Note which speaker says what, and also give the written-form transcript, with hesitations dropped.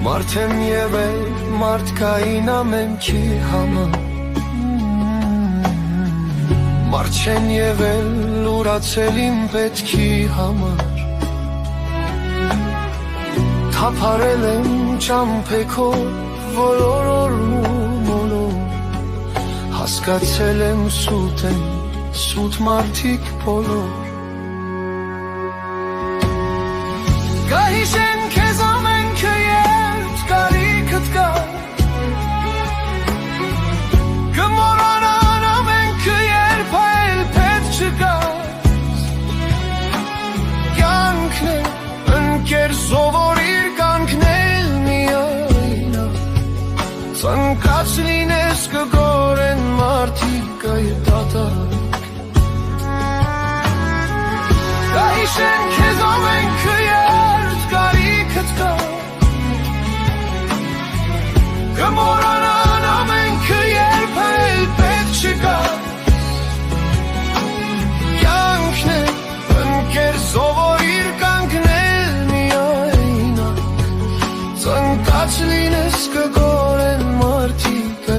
Speaker 1: Մարդ եմ եղել մարդկային ամենքի համար, մարդ չեն եղել ուրացել իմ պետքի համար, թափարել եմ ճամփեքով բոլոր օրում, հասկացել եմ սուտ են, սուտ մարդիկ բոլոր։ Կհիշեն քեզ ամենքը երբ կարիքդ կա, կմոռանան ամենքը երբ այլ պետք չկաս, կյանքն է ընկեր սովորիր կանգնել միայնակ, ցանկաց լինես կգորեն մարդիկ այդ դատարկ, կհիշեն քեզ ամենքը երբ կարիքդ կա, կմոռանան ամենքը երբ այլ պետք չկա, կյանքն է ընկեր սովորիր կանգնել միայնակ, ցանկաց լինես կգորեն